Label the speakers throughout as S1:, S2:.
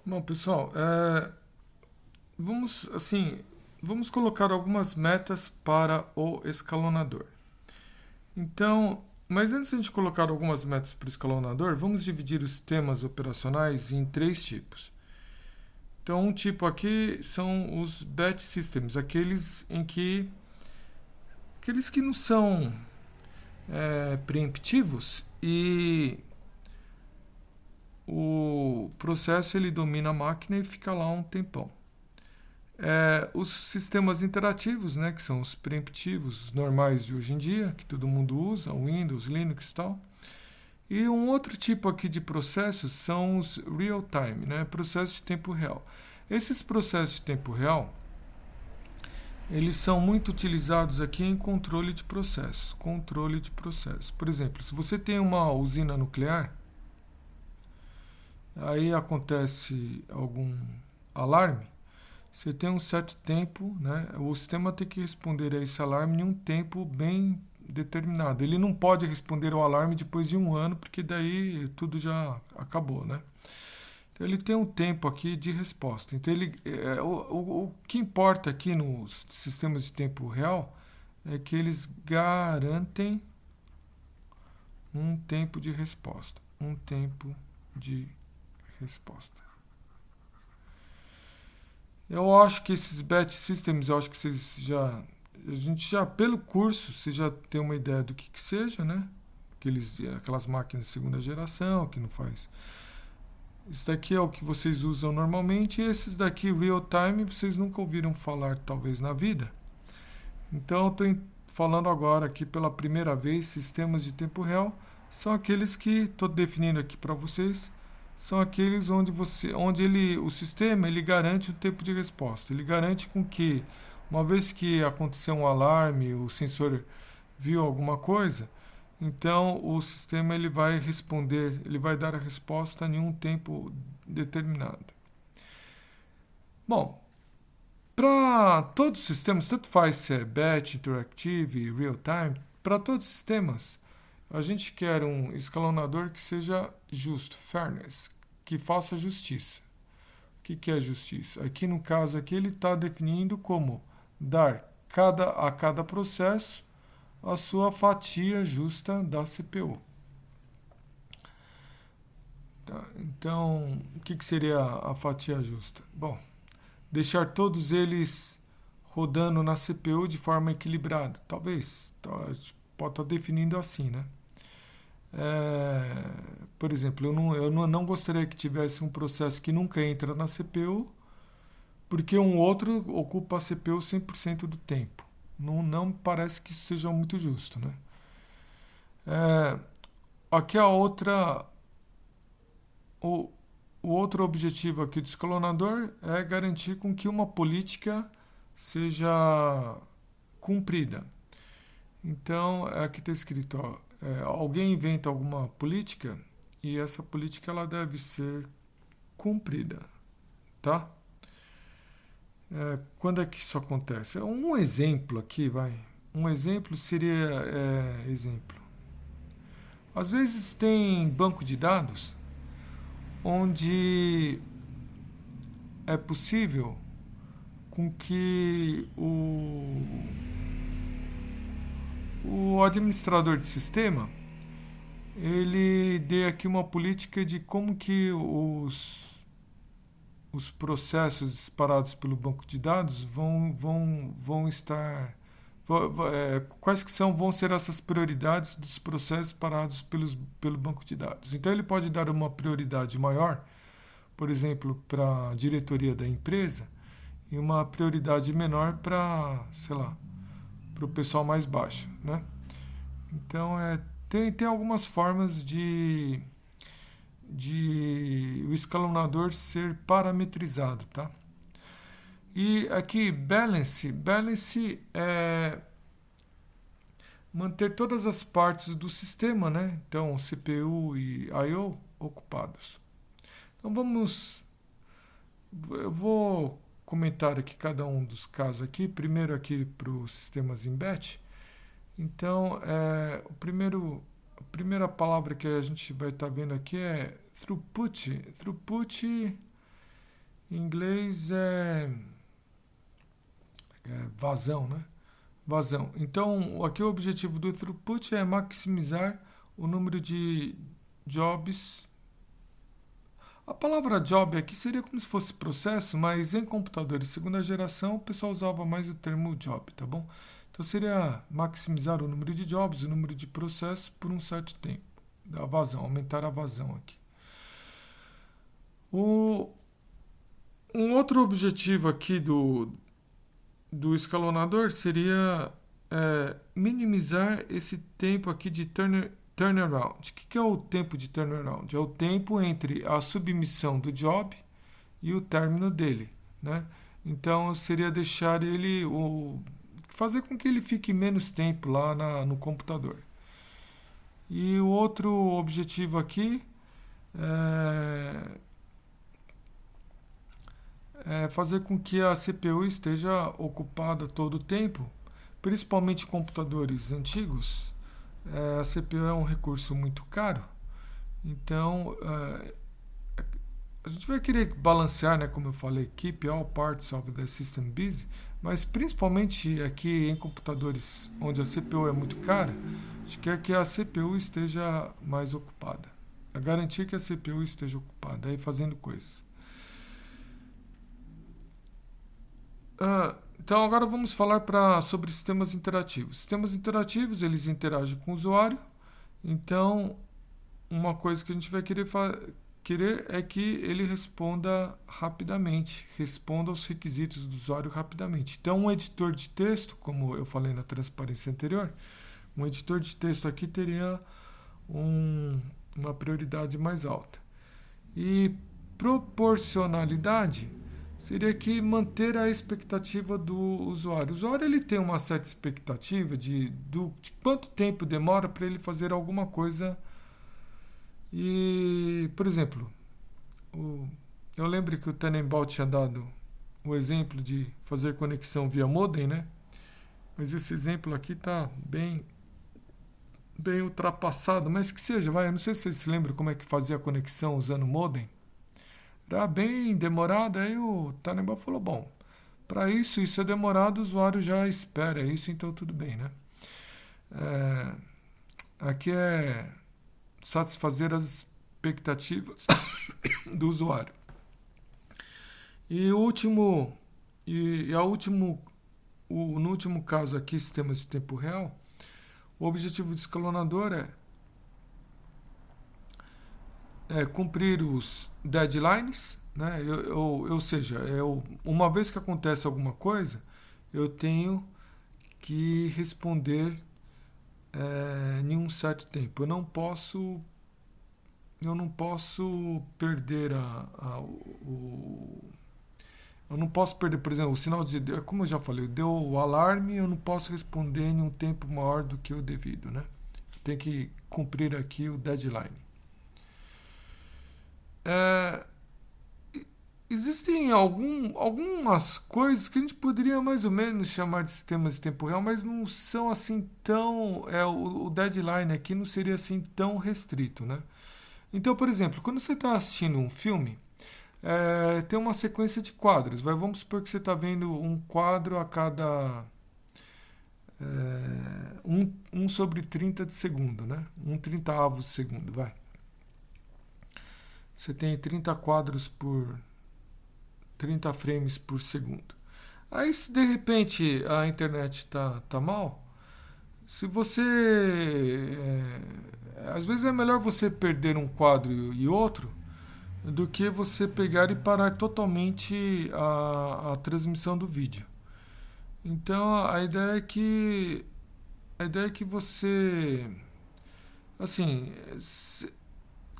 S1: Bom, pessoal, vamos colocar algumas metas para o escalonador. Então, mas antes de a gente colocar algumas metas para o escalonador, vamos dividir os sistemas operacionais em três tipos. Então, um tipo aqui são os batch systems, aqueles que não são preemptivos e o processo ele domina a máquina e fica lá um tempão. Os sistemas interativos, né, que são os preemptivos normais de hoje em dia, que todo mundo usa, Windows, Linux e tal. E um outro tipo aqui de processos são os real-time, né, processos de tempo real. Esses processos de tempo real, eles são muito utilizados aqui em controle de processos. Controle de processos. Por exemplo, se você tem uma usina nuclear, aí acontece algum alarme, você tem um certo tempo, né? O sistema tem que responder a esse alarme em um tempo bem determinado. Ele não pode responder ao alarme depois de um ano, porque daí tudo já acabou, né? Então ele tem um tempo aqui de resposta. Então o que importa aqui nos sistemas de tempo real é que eles garantem um tempo de resposta. Um tempo de resposta. Eu acho que esses batch systems, eu acho que vocês já. A gente já, pelo curso, você já tem uma ideia do que seja, né? Aquelas máquinas de segunda geração, que não faz. Isso daqui é o que vocês usam normalmente, e esses daqui, real time, vocês nunca ouviram falar, talvez, na vida. Então, eu estou falando agora aqui pela primeira vez, sistemas de tempo real, são aqueles que estou definindo aqui para vocês, são aqueles o sistema ele garante o tempo de resposta. Ele garante com que, uma vez que aconteceu um alarme, o sensor viu alguma coisa, então o sistema ele vai responder, ele vai dar a resposta em um tempo determinado. Bom, para todos os sistemas, tanto faz se é batch, interactive, real time, para todos os sistemas, a gente quer um escalonador que seja justo, fairness, que faça justiça. O que é justiça? Aqui no caso aqui ele está definindo como dar a cada processo a sua fatia justa da CPU. Tá? Então, o que seria a fatia justa? Bom, deixar todos eles rodando na CPU de forma equilibrada. Talvez. Pode estar definindo assim, né? Por exemplo, eu não gostaria que tivesse um processo que nunca entra na CPU, porque um outro ocupa a CPU 100% do tempo. Não parece que isso seja muito justo, né? É, aqui o, o outro objetivo aqui do escalonador é garantir com que uma política seja cumprida. Então, aqui está escrito, ó, alguém inventa alguma política e essa política ela deve ser cumprida, tá? Quando é que isso acontece? Um exemplo aqui, vai. Um exemplo seria, exemplo. Às vezes tem banco de dados onde é possível com que o administrador de sistema ele dê aqui uma política de como que os processos disparados pelo banco de dados vão estar quais que vão ser essas prioridades dos processos parados pelo banco de dados. Então ele pode dar uma prioridade maior, por exemplo, para a diretoria da empresa e uma prioridade menor para, sei lá, para o pessoal mais baixo, né? Então tem algumas formas de o escalonador ser parametrizado, tá? E aqui balance é manter todas as partes do sistema, né? Então CPU e I/O ocupados. Então eu vou comentar aqui cada um dos casos aqui. Primeiro aqui para os sistemas em batch. Então a primeira palavra que a gente vai estar vendo aqui é throughput. Throughput Em inglês é vazão, né? Vazão. Então, aqui o objetivo do throughput é maximizar o número de jobs. A palavra job aqui seria como se fosse processo, mas em computadores de segunda geração o pessoal usava mais o termo job, tá bom? Então seria maximizar o número de jobs, o número de processos por um certo tempo. A vazão, aumentar a vazão aqui. Um outro objetivo aqui do escalonador seria minimizar esse tempo aqui de turnaround. O que é o tempo de turnaround? É o tempo entre a submissão do job e o término dele, né? Então seria deixar fazer com que ele fique menos tempo lá no computador. E o outro objetivo aqui é fazer com que a CPU esteja ocupada todo o tempo, principalmente computadores antigos. A CPU é um recurso muito caro, então a gente vai querer balancear, né, como eu falei, keep all parts of the system busy, mas principalmente aqui em computadores onde a CPU é muito cara, a gente quer que a CPU esteja mais ocupada, a garantir que a CPU esteja ocupada, aí fazendo coisas. Então agora vamos falar sobre sistemas interativos. Sistemas interativos, eles interagem com o usuário. Então, uma coisa que a gente vai querer é que ele responda rapidamente, responda aos requisitos do usuário rapidamente. Então, um editor de texto, como eu falei na transparência anterior, um editor de texto aqui teria uma prioridade mais alta. E proporcionalidade seria que manter a expectativa do usuário. O usuário ele tem uma certa expectativa de quanto tempo demora para ele fazer alguma coisa. E, por exemplo, eu lembro que o Tenenbaum tinha dado o exemplo de fazer conexão via modem, né? Mas esse exemplo aqui está bem ultrapassado, mas que seja, eu não sei se vocês se lembram como é que fazia a conexão usando modem. Era bem demorado, aí o Tannenbaum falou, bom, para isso é demorado, o usuário já espera isso, então tudo bem, né? Aqui é satisfazer as expectativas do usuário. E no último caso aqui, sistemas de tempo real, o objetivo do escalonador é cumprir os deadlines, né? Ou seja, uma vez que acontece alguma coisa, eu tenho que responder em um certo tempo. Eu não posso perder eu não posso perder, por exemplo, o sinal de, como eu já falei, deu o alarme, eu não posso responder em um tempo maior do que o devido, né? Tem que cumprir aqui o deadline. Existem algumas coisas que a gente poderia mais ou menos chamar de sistemas de tempo real, mas não são assim tão. O deadline aqui não seria assim tão restrito, né? Então, por exemplo, quando você está assistindo um filme, tem uma sequência de quadros. Vamos supor que você está vendo um quadro a cada 1 sobre 30 de segundo, né? 1/30 de segundo, vai. Você tem 30 quadros por 30 frames por segundo. Aí, se de repente a internet tá mal, se você. Às vezes é melhor você perder um quadro e outro do que você pegar e parar totalmente a transmissão do vídeo. Então a ideia é que você, assim,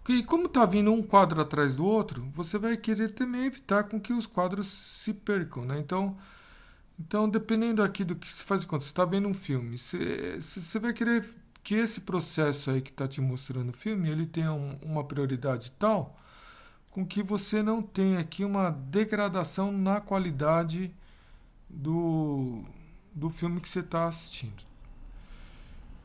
S1: e como está vindo um quadro atrás do outro, você vai querer também evitar com que os quadros se percam, né? Então dependendo aqui do que se faz quando você está vendo um filme, você vai querer que esse processo aí que está te mostrando o filme, ele tenha uma prioridade tal, com que você não tenha aqui uma degradação na qualidade do filme que você está assistindo.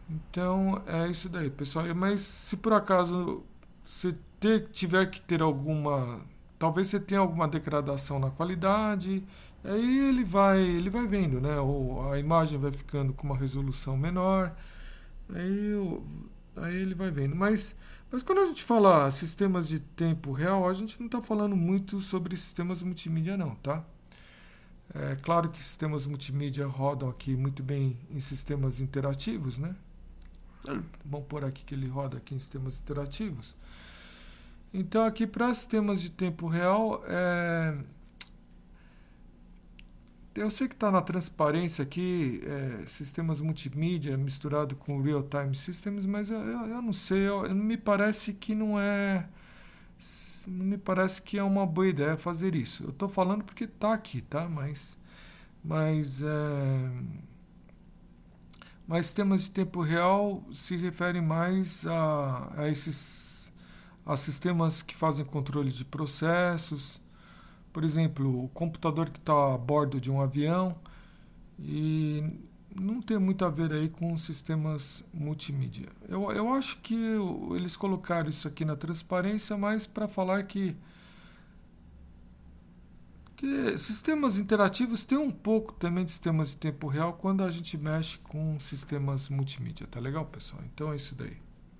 S1: Então é isso daí, pessoal. Mas se por acaso você tiver que ter alguma talvez você tenha alguma degradação na qualidade, aí ele vai vendo, né? Ou a imagem vai ficando com uma resolução menor, aí, aí ele vai vendo. Mas quando a gente fala sistemas de tempo real, a gente não está falando muito sobre sistemas multimídia não, tá? É claro que sistemas multimídia rodam aqui muito bem em sistemas interativos, né? Vamos pôr aqui que ele roda aqui em sistemas interativos. Então aqui para sistemas de tempo real, eu sei que está na transparência aqui, sistemas multimídia misturado com real-time systems, mas eu não sei, não me parece que não me parece que é uma boa ideia fazer isso. Eu estou falando porque está aqui, tá? Mas, mas sistemas de tempo real se referem mais a sistemas que fazem controle de processos. Por exemplo, o computador que está a bordo de um avião, e não tem muito a ver aí com sistemas multimídia. Eu acho que eles colocaram isso aqui na transparência mais para falar que sistemas interativos tem um pouco também de sistemas de tempo real quando a gente mexe com sistemas multimídia. Tá legal, pessoal? Então é isso daí.